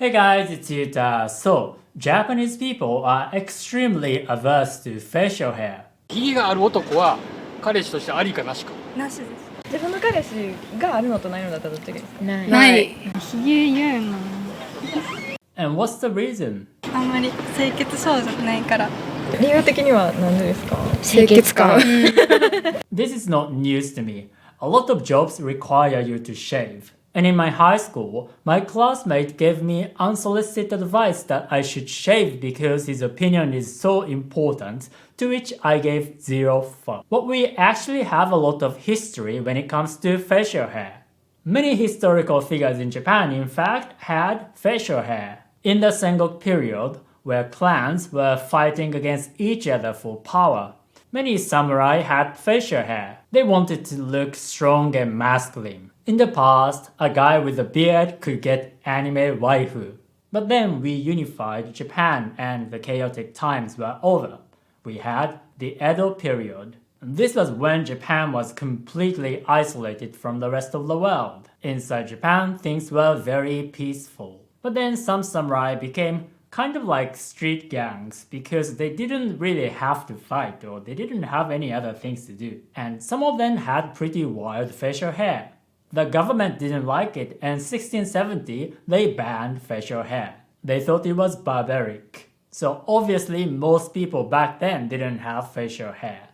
Hey guys, it's Yuta. So, Japanese people are extremely averse to facial hair. ヒゲがある男は彼氏としてありかなしか。なしです。自分の彼氏があるのとないのだったらどっちがいいですか？ない。ひげ嫌やな。And what's the reason? あんまり清潔そうじゃないから。理由的には何でですか？清潔感。This is not news to me. A lot of jobs require you to shave. And in my high school, my classmate gave me unsolicited advice that I should shave because his opinion is so important, to which I gave zero fuck. But we actually have a lot of history when it comes to facial hair. Many historical figures in Japan, in fact, had facial hair. In the Sengoku period, where clans were fighting against each other for power, many samurai had facial hair. They wanted to look strong and masculine. In the past, a guy with a beard could get anime waifu. But then we unified Japan and the chaotic times were over. We had the Edo period. This was when Japan was completely isolated from the rest of the world. Inside Japan, things were very peaceful. But then some samurai became kind of like street gangs because they didn't really have to fight or they didn't have any other things to do. And some of them had pretty wild facial hair. The government didn't like it, and in 1670 they banned facial hair. They thought it was barbaric. So obviously most people back then didn't have facial hair.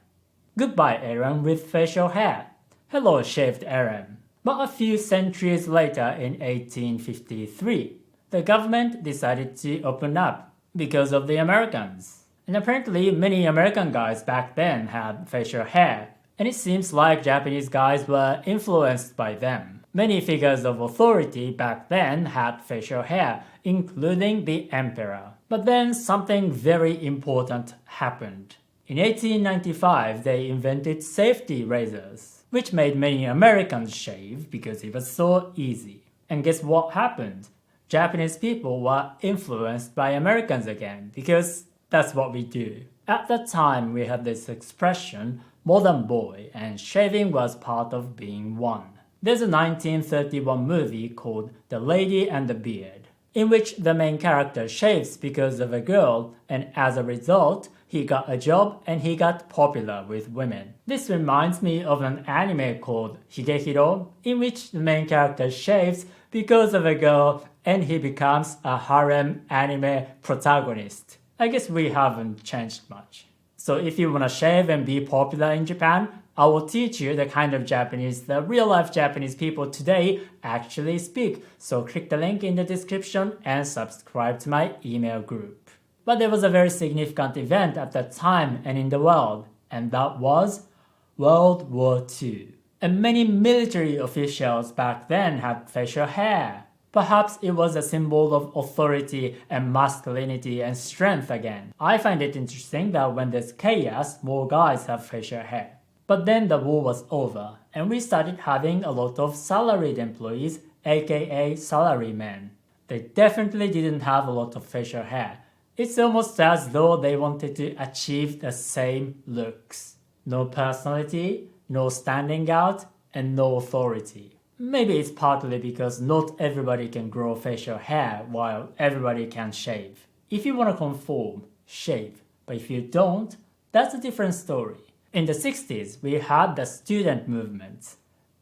Goodbye Aaron with facial hair. Hello shaved Aaron. But a few centuries later in 1853, the government decided to open up because of the Americans. And apparently many American guys back then had facial hair. And it seems like Japanese guys were influenced by them. Many figures of authority back then had facial hair, including the emperor. But then something very important happened. In 1895, they invented safety razors, which made many Americans shave because it was so easy. And guess what happened? Japanese people were influenced by Americans again because that's what we do. At that time, we had this expression, modern boy, and shaving was part of being one. There's a 1931 movie called The Lady and the Beard, in which the main character shaves because of a girl, and as a result, he got a job and he got popular with women. This reminds me of an anime called Higehiro, in which the main character shaves because of a girl and he becomes a harem anime protagonist. I guess we haven't changed much. So if you want to shave and be popular in Japan, I will teach you the kind of Japanese the real-life Japanese people today actually speak. So click the link in the description and subscribe to my email group. But there was a very significant event at that time and in the world, and that was World War II. And many military officials back then had facial hair. Perhaps it was a symbol of authority and masculinity and strength again. I find it interesting that when there's chaos, more guys have facial hair. But then the war was over, and we started having a lot of salaried employees, aka salarymen. They definitely didn't have a lot of facial hair. It's almost as though they wanted to achieve the same looks. No personality, no standing out, and no authority. Maybe it's partly because not everybody can grow facial hair while everybody can shave. If you want to conform, shave. But if you don't, that's a different story. In the 60s, we had the student movement.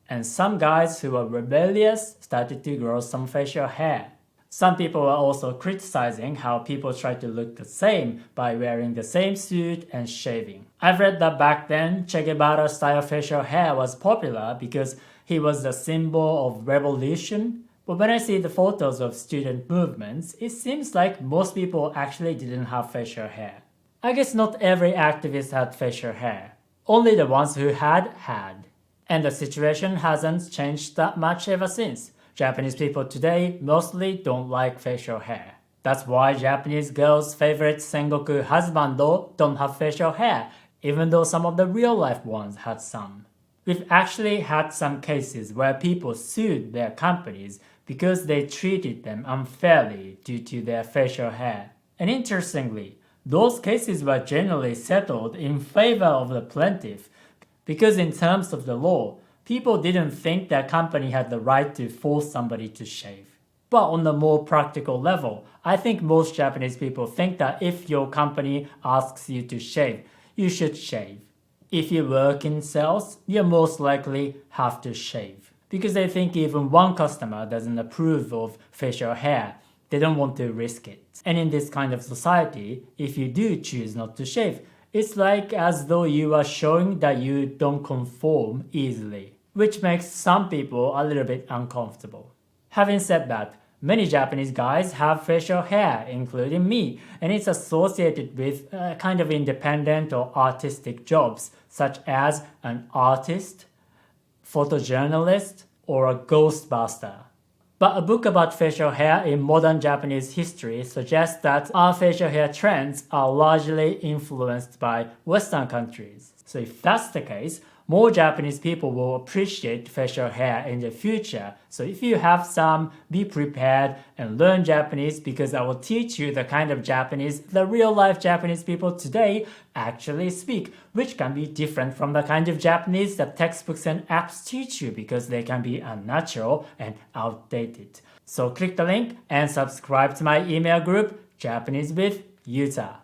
And some guys who were rebellious started to grow some facial hair. Some people were also criticizing how people try to look the same by wearing the same suit and shaving. I've read that back then, Che Guevara style facial hair was popular because he was the symbol of revolution. But when I see the photos of student movements, it seems like most people actually didn't have facial hair. I guess not every activist had facial hair. Only the ones who had. And the situation hasn't changed that much ever since. Japanese people today mostly don't like facial hair. That's why Japanese girls' favorite Sengoku husbando don't have facial hair, even though some of the real-life ones had some. We've actually had some cases where people sued their companies because they treated them unfairly due to their facial hair. And interestingly, those cases were generally settled in favor of the plaintiff because in terms of the law, people didn't think their company had the right to force somebody to shave. But on a more practical level, I think most Japanese people think that if your company asks you to shave, you should shave. If you work in sales, you most likely have to shave. Because they think even one customer doesn't approve of facial hair, they don't want to risk it. And in this kind of society, if you do choose not to shave, it's like as though you are showing that you don't conform easily, which makes some people a little bit uncomfortable. Having said that, many Japanese guys have facial hair, including me, and it's associated with kind of independent or artistic jobs, such as an artist, photojournalist, or a ghostbuster. But a book about facial hair in modern Japanese history suggests that our facial hair trends are largely influenced by Western countries. So if that's the case, more Japanese people will appreciate facial hair in the future. So if you have some, be prepared and learn Japanese, because I will teach you the kind of Japanese the real-life Japanese people today actually speak, which can be different from the kind of Japanese that textbooks and apps teach you, because they can be unnatural and outdated. So click the link and subscribe to my email group, Japanese with Yuta.